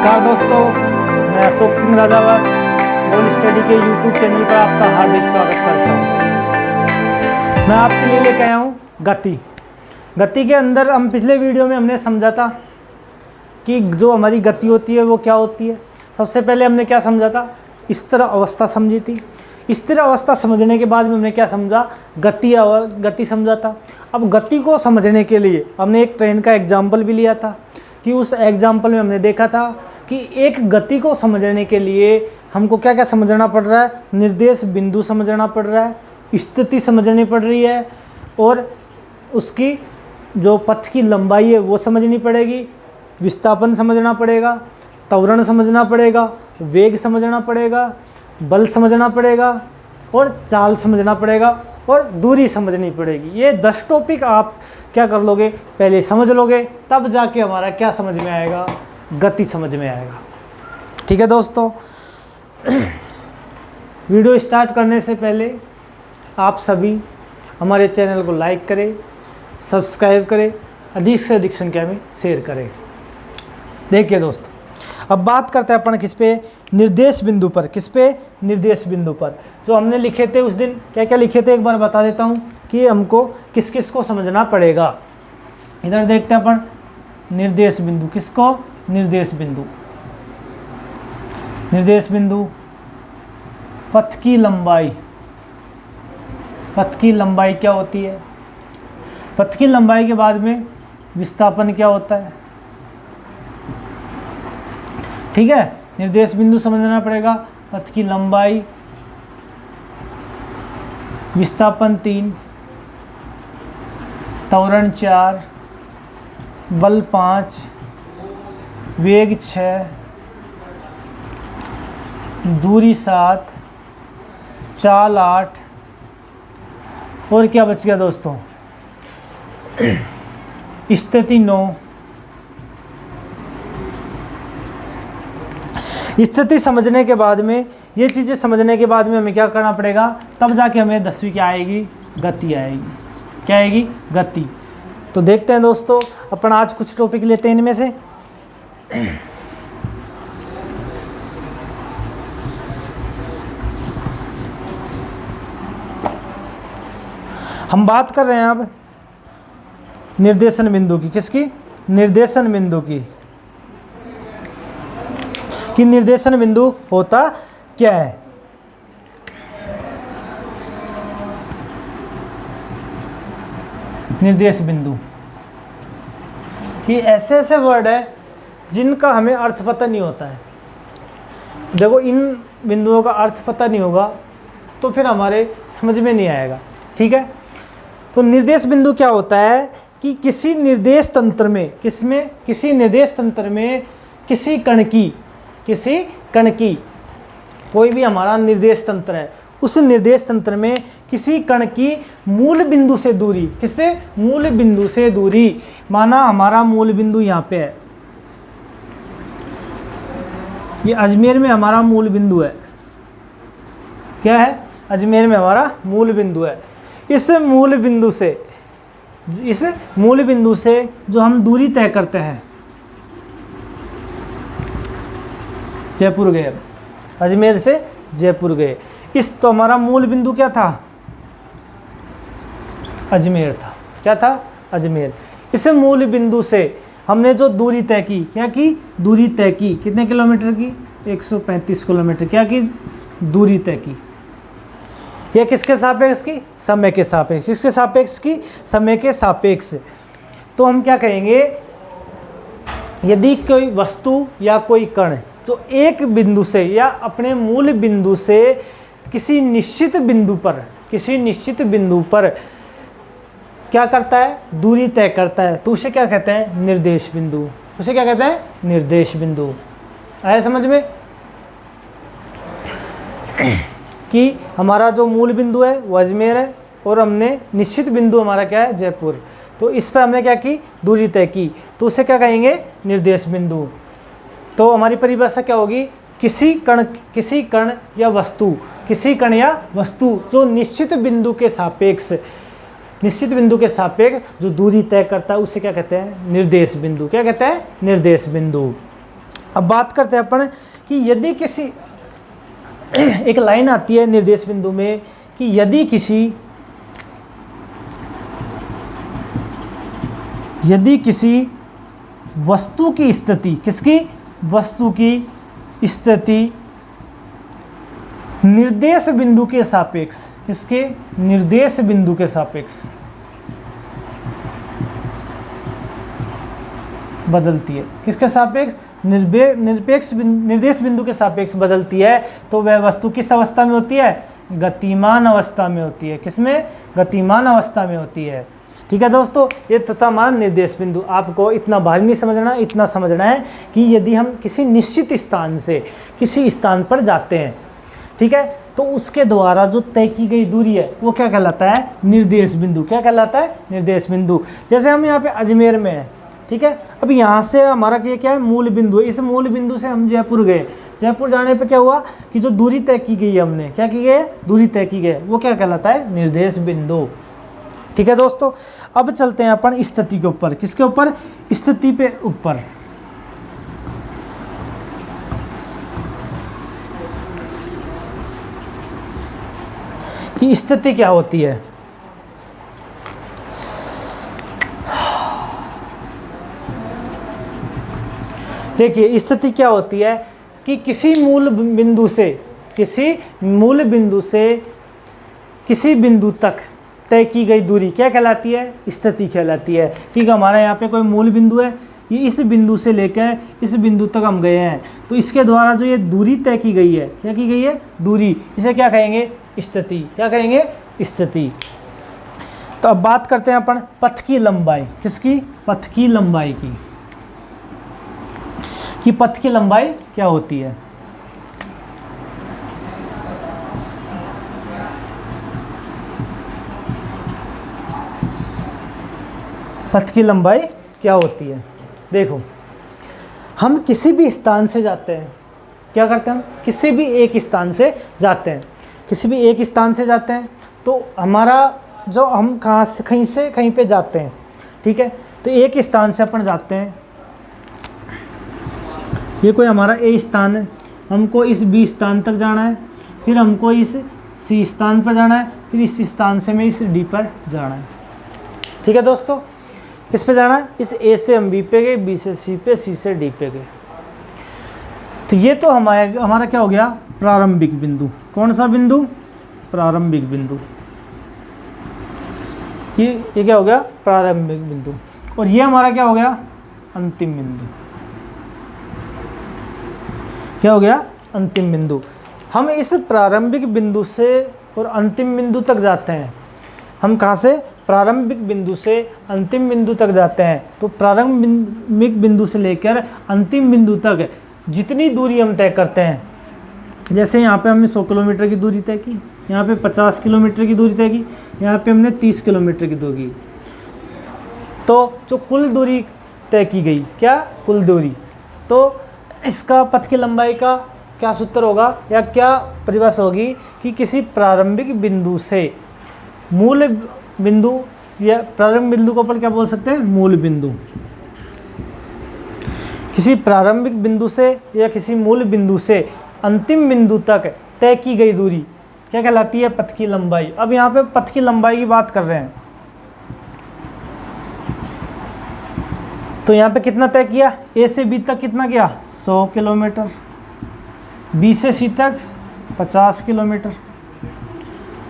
नमस्कार दोस्तों, मैं अशोक सिंह राजावर गोल स्टडी के YouTube चैनल पर आपका हार्दिक स्वागत करता हूं। मैं आपके लिए लेकर आया हूं गति। गति के अंदर हम पिछले वीडियो में हमने समझा था कि जो हमारी गति होती है वो क्या होती है। सबसे पहले हमने क्या समझा था, स्थिर अवस्था समझी थी। स्थिर अवस्था समझने के बाद में हमने क्या समझा, गति समझा था। अब गति को समझने के लिए हमने एक ट्रेन का एग्जाम्पल भी लिया था कि उस एग्जाम्पल में हमने देखा था कि एक गति को समझने के लिए हमको क्या क्या समझना पड़ रहा है, निर्देश बिंदु समझना पड़ रहा है, स्थिति समझनी पड़ रही है और उसकी जो पथ की लंबाई है वो समझनी पड़ेगी, विस्थापन समझना पड़ेगा, त्वरण समझना पड़ेगा, वेग समझना पड़ेगा, बल समझना पड़ेगा और चाल समझना पड़ेगा और दूरी समझनी पड़ेगी। ये 10 टॉपिक आप क्या कर लोगे, पहले समझ लोगे, तब जाके हमारा क्या समझ में आएगा, गति समझ में आएगा। ठीक है दोस्तों, वीडियो स्टार्ट करने से पहले आप सभी हमारे चैनल को लाइक करें, सब्सक्राइब करें, अधिक से अधिक संख्या में शेयर करें। देखिए दोस्तों, अब बात करते हैं अपन किस पे, निर्देश बिंदु पर। किस पे, निर्देश बिंदु पर। जो हमने लिखे थे उस दिन, क्या क्या लिखे थे एक बार बता देता हूँ कि हमको किस किस को समझना पड़ेगा। इधर देखते हैं अपन, निर्देश बिंदु। किसको, निर्देश बिंदु। निर्देश बिंदु, पथ की लंबाई। पथ की लंबाई क्या होती है, पथ की लंबाई के बाद में विस्थापन क्या होता है। ठीक है, निर्देश बिंदु समझना पड़ेगा, पथ की लंबाई, विस्थापन 3, त्वरण 4, बल 5, वेग 6, दूरी 7, चाल 8 और क्या बच गया दोस्तों, स्थिति 9। स्थिति समझने के बाद में, ये चीज़ें समझने के बाद में हमें क्या करना पड़ेगा, तब जाके हमें 10वीं क्या आएगी, गति आएगी। क्या आएगी, गति। तो देखते हैं दोस्तों, अपन आज कुछ टॉपिक लेते हैं इनमें से। हम बात कर रहे हैं अब निर्देशन बिंदु की। किसकी, निर्देशन बिंदु की। कि निर्देशन बिंदु होता क्या है। निर्देश बिंदु, ये ऐसे ऐसे वर्ड है जिनका हमें अर्थ पता नहीं होता है। देखो, इन बिंदुओं का अर्थ पता नहीं होगा तो फिर हमारे समझ में नहीं आएगा। ठीक है, तो निर्देश बिंदु क्या होता है कि किसी निर्देश तंत्र में, किसमें, किसी निर्देश तंत्र में किसी कण की कोई भी हमारा निर्देश तंत्र है, उस निर्देश तंत्र में किसी कण की मूल बिंदु से दूरी। किससे, मूल बिंदु से दूरी। माना हमारा मूल बिंदु यहाँ पे है, ये अजमेर में हमारा मूल बिंदु है। क्या है, अजमेर में हमारा मूल बिंदु है। इस मूल बिंदु से जो हम दूरी तय करते हैं, जयपुर गए, अजमेर से जयपुर गए, इस तो हमारा मूल बिंदु क्या था, अजमेर था। क्या था, अजमेर। इस मूल बिंदु से हमने जो दूरी तय की, क्या की, दूरी तय की, कितने किलोमीटर की, 135 किलोमीटर। क्या की, दूरी तय की। यह किसके सापेक्ष की, समय के सापेक्ष। किसके सापेक्ष की, समय के सापेक्ष। तो हम क्या कहेंगे, यदि कोई वस्तु या कोई कण जो एक बिंदु से या अपने मूल बिंदु से किसी निश्चित बिंदु पर क्या करता है, दूरी तय करता है, तो उसे क्या कहते हैं, निर्देश बिंदु। उसे क्या कहते हैं, निर्देश बिंदु। आया समझ में कि हमारा जो मूल बिंदु है वो अजमेर है और हमने निश्चित बिंदु हमारा क्या है, जयपुर। तो इस पर हमने क्या की, दूरी तय की, तो उसे क्या कहेंगे, निर्देश बिंदु। तो हमारी परिभाषा क्या होगी, किसी कण या वस्तु जो निश्चित बिंदु के सापेक्ष जो दूरी तय करता है उसे क्या कहते हैं, निर्देश बिंदु। क्या कहते हैं, निर्देश बिंदु। अब बात करते हैं अपन कि यदि किसी एक लाइन आती है निर्देश बिंदु में कि यदि किसी वस्तु की स्थिति, किसकी वस्तु की स्थिति निर्देश बिंदु के सापेक्ष, किसके निर्देश बिंदु के सापेक्ष बदलती है, किसके सापेक्ष निर्देश बिंदु के सापेक्ष बदलती है, तो वह वस्तु किस अवस्था में होती है, गतिमान अवस्था में होती है। किसमें, गतिमान अवस्था में होती है। ठीक है दोस्तों, ये तथा हमारा निर्देश बिंदु। आपको इतना भारी नहीं समझना, इतना समझना है कि यदि हम किसी निश्चित स्थान से किसी स्थान पर जाते हैं, ठीक है, तो उसके द्वारा जो तय की गई दूरी है वो क्या कहलाता है, निर्देश बिंदु। क्या कहलाता है, निर्देश बिंदु। जैसे हम यहाँ पे अजमेर में हैं, ठीक है, अब यहाँ से हमारा ये क्या है, मूल बिंदु है। इस मूल बिंदु से हम जयपुर गए, जयपुर जाने पे क्या हुआ कि जो दूरी तय की गई है, हमने क्या की है, दूरी तय की गई, वो क्या कहलाता है, निर्देश बिंदु। ठीक है दोस्तों, अब चलते हैं अपन स्थिति के ऊपर। किसके ऊपर, स्थिति पे ऊपर। कि स्थिति क्या होती है। देखिए स्थिति क्या होती है कि किसी मूल बिंदु से किसी बिंदु तक तय की गई दूरी क्या कहलाती है, स्थिति कहलाती है। ठीक है, हमारा यहाँ पे कोई मूल बिंदु है, ये इस बिंदु से लेकर इस बिंदु तक हम गए हैं, तो इसके द्वारा जो ये दूरी तय की गई है, क्या की गई है, दूरी, इसे क्या कहेंगे, स्थिति। क्या कहेंगे, स्थिति। तो अब बात करते हैं अपन पथ की लंबाई। किसकी, पथ की लंबाई की, कि पथ की लंबाई क्या होती है। पथ की लंबाई क्या होती है। देखो, हम किसी भी स्थान से जाते हैं, क्या करते हैं, हम किसी भी एक स्थान से जाते हैं, किसी भी एक स्थान से जाते हैं, तो हमारा जो हम कहाँ से कहीं पे जाते हैं, ठीक है, तो एक स्थान से अपन जाते हैं, ये कोई हमारा ए स्थान है, हमको इस बी स्थान तक जाना है, फिर हमको इस सी स्थान पर जाना है, फिर इस स्थान से में इस डी पर जाना है। ठीक है दोस्तों, इस पे जाना है, इस ए से हम बी पे गए, बी से सी पे, सी से डी पे गए। तो ये तो हमारा क्या हो गया, प्रारंभिक बिंदु। कौन सा बिंदु, प्रारंभिक बिंदु। ये क्या हो गया, प्रारंभिक बिंदु। और ये हमारा क्या हो गया, अंतिम बिंदु। क्या हो गया, अंतिम बिंदु। हम इस प्रारंभिक बिंदु से और अंतिम बिंदु तक जाते हैं। हम कहाँ से, प्रारंभिक बिंदु से अंतिम बिंदु तक जाते हैं। तो प्रारंभिक बिंदु से लेकर अंतिम बिंदु तक जितनी दूरी हम तय करते हैं, जैसे यहाँ पे हमने 100 किलोमीटर की दूरी तय की, यहाँ पे 50 किलोमीटर की दूरी तय की, यहाँ पे हमने 30 किलोमीटर की दूरी, तो जो कुल दूरी तय की गई, क्या, कुल दूरी, तो इसका पथ की लंबाई का क्या सूत्र होगा या क्या परिभाषा होगी कि किसी प्रारंभिक बिंदु से मूल बिंदु, या प्रारंभिक बिंदु को अपन क्या बोल सकते हैं, मूल बिंदु। किसी प्रारंभिक बिंदु से या किसी मूल बिंदु से अंतिम बिंदु तक तय की गई दूरी क्या कहलाती है, पथ की लंबाई। अब यहाँ पे पथ की लंबाई की बात कर रहे हैं, तो यहाँ पे कितना तय किया, ए से बी तक कितना किया, 100 किलोमीटर, बी से सी तक 50 किलोमीटर,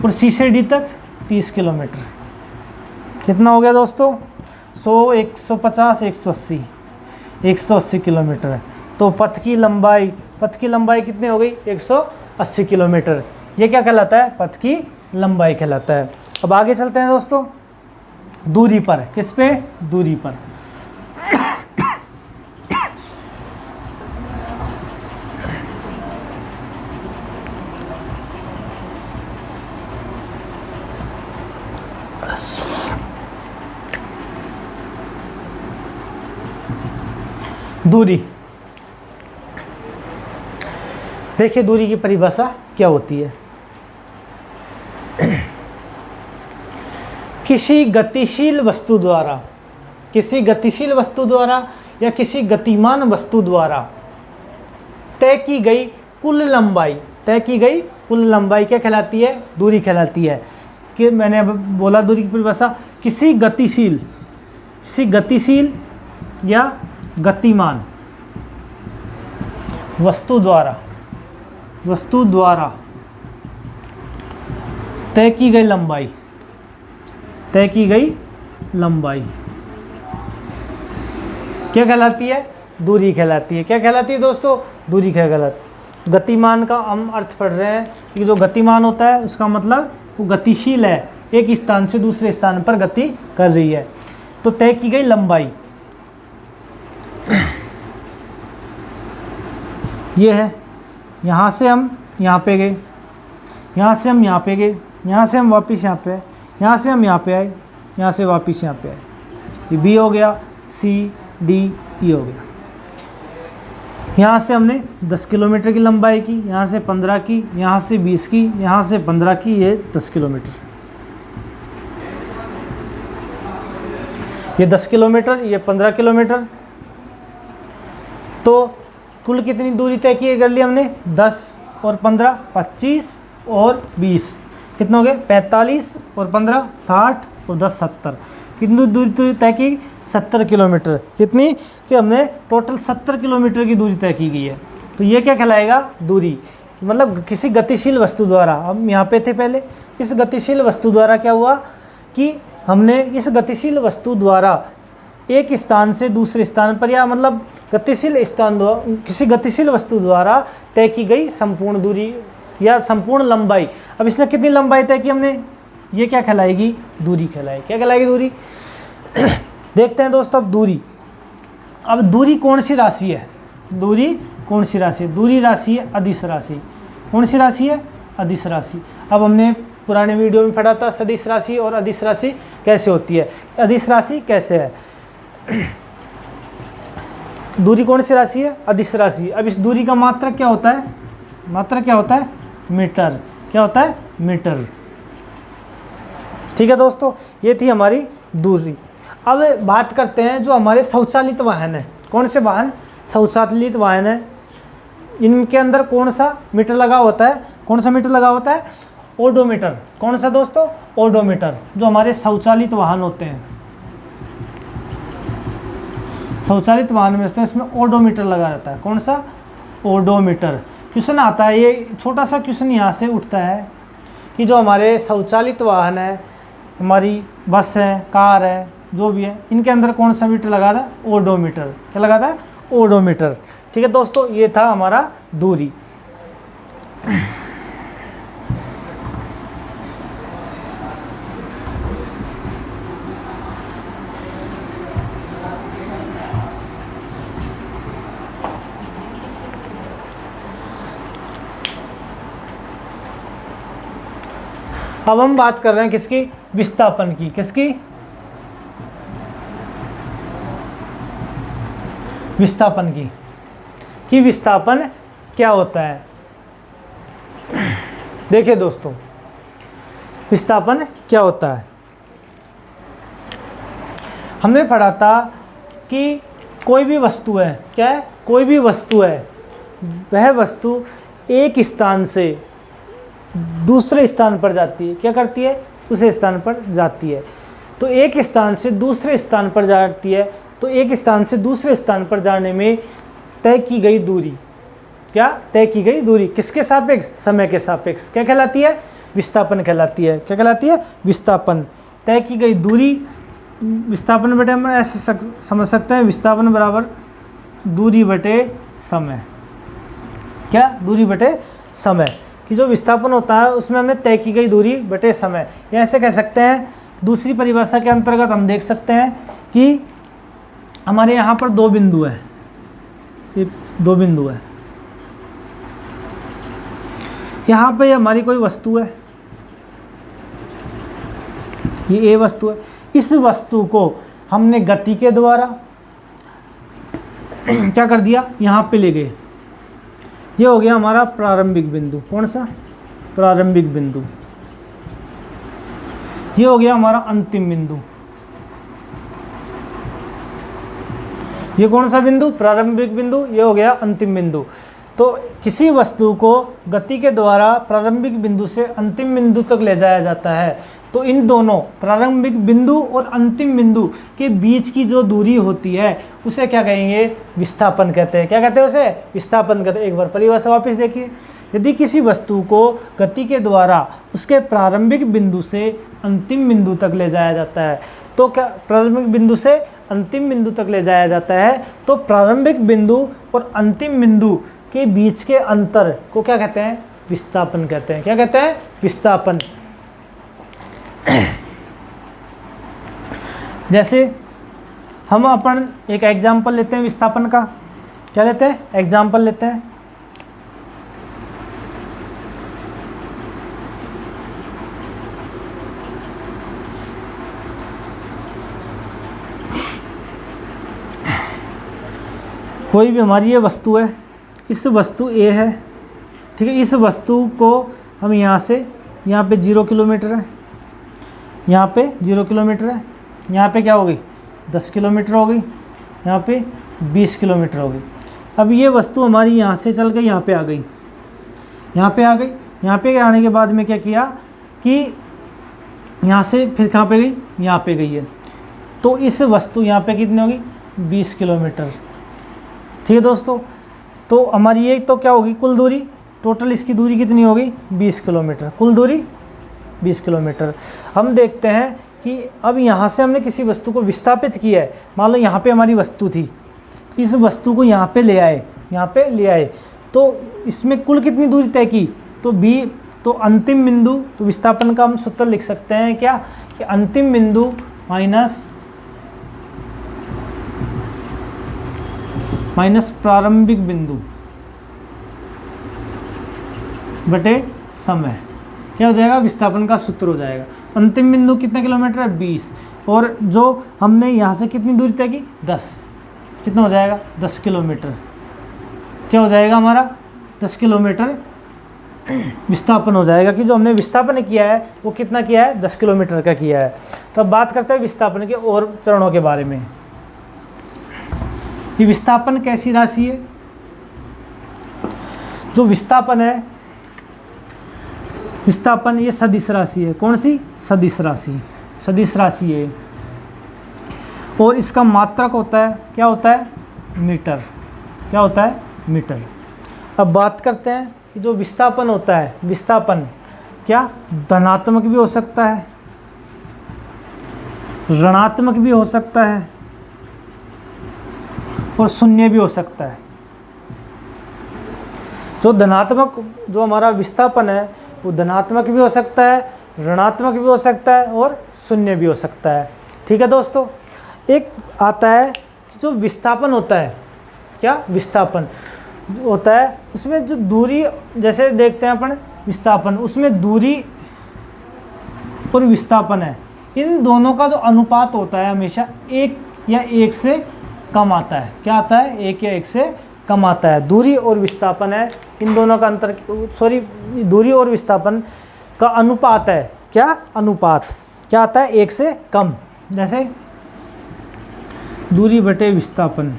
और सी से डी तक 30 किलोमीटर। कितना हो गया दोस्तों, 100, 150, 180 किलोमीटर है। तो पथ की लंबाई कितनी हो गई, 180 किलोमीटर। ये क्या कहलाता है, पथ की लंबाई कहलाता है। अब आगे चलते हैं दोस्तों, दूरी पर। किस पे, दूरी पर। दूरी, देखिए दूरी की परिभाषा क्या होती है। किसी गतिशील वस्तु द्वारा या किसी गतिमान वस्तु द्वारा तय की गई कुल लंबाई, तय की गई कुल लंबाई क्या कहलाती है? दूरी कहलाती है। कि मैंने अब बोला दूरी की परिभाषा, किसी गतिशील या गतिमान वस्तु द्वारा तय की गई लंबाई क्या कहलाती है? दूरी कहलाती है। क्या कहलाती है दोस्तों? दूरी कहलाती। गतिमान का हम अर्थ पढ़ रहे हैं कि जो गतिमान होता है उसका मतलब वो गतिशील है, एक स्थान से दूसरे स्थान पर गति कर रही है। तो तय की गई लंबाई ये है। यहाँ से हम यहाँ पे गए, यहाँ से हम यहाँ पे गए, यहाँ से हम वापस यहाँ पे आए, यहाँ से हम यहाँ पे आए, यहाँ से वापस यहाँ पे आए। ये बी हो गया, सी डी ई हो गया। यहाँ से हमने 10 किलोमीटर की लंबाई की, यहाँ से 15 की, यहाँ से 20 की, यहाँ से 15 की, ये 10 किलोमीटर। ये 10 किलोमीटर, ये 15 किलोमीटर। तो कुल कितनी दूरी तय की कर ली हमने? 10 और 15 25 और 20 कितना हो गए? 45 और 15 60 और 10 70। कितनी दूरी तय की? 70 किलोमीटर। कितनी? कि हमने टोटल 70 किलोमीटर की दूरी तय की गई है। तो ये क्या कहलाएगा? दूरी। मतलब किसी गतिशील वस्तु द्वारा, हम यहाँ पे थे पहले, इस गतिशील वस्तु द्वारा क्या हुआ कि हमने इस गतिशील वस्तु द्वारा एक स्थान से दूसरे स्थान पर, या मतलब गतिशील स्थान द्वारा किसी गतिशील वस्तु द्वारा तय की गई संपूर्ण दूरी या संपूर्ण लंबाई। अब इसने कितनी लंबाई तय की हमने? ये क्या कहलाएगी? दूरी कहलाएगी। क्या कहलाएगी? दूरी। देखते हैं दोस्तों अब दूरी। अब दूरी कौन सी राशि है? दूरी कौन सी राशि है? दूरी राशि है अदिश राशि। कौन सी राशि है? अदिश राशि। अब हमने पुराने वीडियो में पढ़ा था सदिश राशि और अदिश राशि कैसे होती है, अदिश राशि कैसे है। दूरी कौन सी राशि है? अदिश राशि। अब इस दूरी का मात्रक क्या होता है? मात्रक क्या होता है? मीटर। क्या होता है? मीटर। ठीक है दोस्तों, ये थी हमारी दूरी। अब बात करते हैं जो हमारे स्वचालित वाहन है। कौन से वाहन? स्वचालित वाहन है। इनके अंदर कौन सा मीटर लगा होता है? कौन सा मीटर लगा होता है? ओडोमीटर। कौन सा दोस्तों? ओडोमीटर। जो हमारे स्वचालित वाहन होते हैं, स्वचालित वाहन में इसमें ओडोमीटर लगा रहता है। कौन सा? ओडोमीटर। क्वेश्चन आता है, ये छोटा सा क्वेश्चन यहाँ से उठता है कि जो हमारे स्वचालित वाहन है, हमारी बस है, कार है, जो भी है, इनके अंदर कौन सा मीटर लगा था? ओडोमीटर। क्या लगा था? ओडोमीटर। ठीक है दोस्तों, ये था हमारा दूरी। अब हम बात कर रहे हैं किसकी? विस्थापन की। किसकी? विस्थापन की। कि विस्थापन क्या होता है? देखिए दोस्तों, विस्थापन क्या होता है। हमने पढ़ा था कि कोई भी वस्तु है, क्या है? कोई भी वस्तु है, वह वस्तु एक स्थान से दूसरे स्थान पर जाती है। क्या करती है? उस स्थान पर जाती है। तो एक स्थान से दूसरे स्थान पर जाती है, तो एक स्थान से दूसरे स्थान पर जाने में तय की गई दूरी, क्या तय की गई दूरी किसके सापेक्ष? समय के सापेक्ष। क्या कहलाती है? विस्थापन कहलाती है। क्या कहलाती है? विस्थापन। तय की गई दूरी। विस्थापन बटे हम ऐसे समझ सकते हैं, विस्थापन बराबर दूरी बटे समय। क्या? दूरी बटे समय। कि जो विस्थापन होता है उसमें हमने तय की गई दूरी बटे समय, या ऐसे कह सकते हैं। दूसरी परिभाषा के अंतर्गत हम देख सकते हैं कि हमारे यहाँ पर दो बिंदु है, ये दो बिंदु है। यहाँ पे हमारी कोई वस्तु है, ये ए वस्तु है। इस वस्तु को हमने गति के द्वारा क्या कर दिया? यहाँ पे ले गए। ये हो गया हमारा प्रारंभिक बिंदु। कौन सा? प्रारंभिक बिंदु। ये हो गया हमारा अंतिम बिंदु। ये कौन सा बिंदु? प्रारंभिक बिंदु। ये हो गया अंतिम बिंदु। तो किसी वस्तु को गति के द्वारा प्रारंभिक बिंदु से अंतिम बिंदु तक ले जाया जाता है। तो इन दोनों प्रारंभिक बिंदु और अंतिम बिंदु के बीच की जो दूरी होती है उसे क्या कहेंगे? विस्थापन कहते हैं। क्या कहते हैं उसे? विस्थापन कहते हैं। एक बार परिभाषा वापस देखिए, यदि किसी वस्तु को गति के द्वारा उसके प्रारंभिक बिंदु से अंतिम बिंदु तक ले जाया जाता है, तो क्या प्रारंभिक बिंदु से अंतिम बिंदु तक ले जाया जाता है, तो प्रारंभिक बिंदु और अंतिम बिंदु के बीच के अंतर को क्या कहते हैं? विस्थापन कहते हैं। क्या कहते हैं? विस्थापन। जैसे हम अपन एक एग्जाम्पल लेते हैं विस्थापन का। क्या लेते हैं? एग्जाम्पल लेते हैं। कोई भी हमारी ये वस्तु है, इस वस्तु ए है, ठीक है। इस वस्तु को हम यहाँ से, यहाँ पे 0 किलोमीटर है, यहाँ पे 0 किलोमीटर है, यहाँ पे क्या हो गई? 10 किलोमीटर हो गई, यहाँ पे 20 किलोमीटर हो गई। अब ये वस्तु हमारी यहाँ से चल गई, यहाँ पे आ गई, यहाँ पे आ गई। यहाँ पे आने के बाद में क्या किया कि यहाँ से फिर कहाँ पे गई? यहाँ पे गई है। तो इस वस्तु यहाँ पे कितनी होगी? 20 किलोमीटर, ठीक है दोस्तों। तो हमारी ये तो क्या होगी? कुल दूरी, टोटल इसकी दूरी कितनी होगी? 20 किलोमीटर, कुल दूरी 20 किलोमीटर। हम देखते हैं कि अब यहाँ से हमने किसी वस्तु को विस्थापित किया है। मान लो यहाँ पे हमारी वस्तु थी, तो इस वस्तु को यहाँ पे ले आए, यहाँ पे ले आए, तो इसमें कुल कितनी दूरी तय की? तो अंतिम बिंदु, तो विस्थापन का हम सूत्र लिख सकते हैं क्या? कि अंतिम बिंदु माइनस प्रारंभिक बिंदु बटे समय, क्या हो जाएगा? विस्थापन का सूत्र हो जाएगा। अंतिम बिंदु कितना किलोमीटर है? 20, और जो हमने यहाँ से कितनी दूरी तय की? 10, कितना हो जाएगा? 10 किलोमीटर। क्या हो जाएगा हमारा? 10 किलोमीटर विस्थापन हो जाएगा। कि जो हमने विस्थापन किया है वो कितना किया है? 10 किलोमीटर का किया है। तो अब बात करते हैं विस्थापन के और चरणों के बारे में। कि विस्थापन कैसी राशि है? जो विस्थापन है, विस्थापन ये सदिश राशि है। कौन सी? सदिश राशि, सदिश राशि है। और इसका मात्रक होता है, क्या होता है? मीटर। क्या होता है? मीटर। अब बात करते हैं कि जो विस्थापन होता है, विस्थापन क्या धनात्मक भी हो सकता है, ऋणात्मक भी हो सकता है और शून्य भी हो सकता है। जो धनात्मक, जो हमारा विस्थापन है वो धनात्मक भी हो सकता है, ऋणात्मक भी हो सकता है और शून्य भी हो सकता है। ठीक है दोस्तों। एक आता है जो विस्थापन होता है, क्या विस्थापन होता है, उसमें जो दूरी, जैसे देखते हैं अपन विस्थापन, उसमें दूरी और विस्थापन है, इन दोनों का जो अनुपात होता है हमेशा 1 या 1 से कम आता है। क्या आता है? 1 या 1 से कम आता है। दूरी और विस्थापन है, इन दोनों का अंतर, दूरी और विस्थापन का अनुपात है। क्या अनुपात? क्या आता है? 1 से कम। जैसे दूरी बटे विस्थापन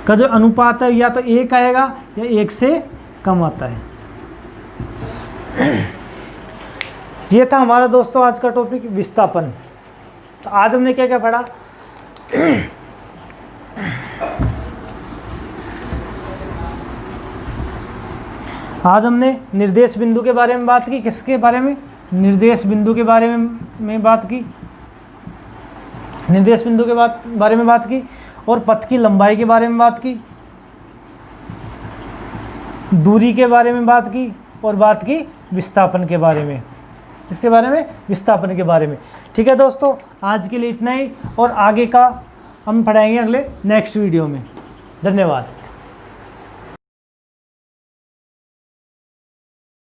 का जो अनुपात है या तो 1 आएगा या 1 से कम आता है। ये था हमारा दोस्तों आज का टॉपिक विस्थापन। तो आज हमने क्या क्या पढ़ा? आज हमने निर्देश बिंदु के बारे में बात की। किसके बारे में? निर्देश बिंदु के बारे में बात की, निर्देश बिंदु के बारे में बात की, और पथ की लंबाई के बारे में बात की, दूरी के बारे में बात की, और बात की विस्थापन के बारे में। इसके बारे में, विस्थापन के बारे में। ठीक है दोस्तों, आज के लिए इतना ही, और आगे का हम पढ़ाएंगे अगले नेक्स्ट वीडियो में। धन्यवाद।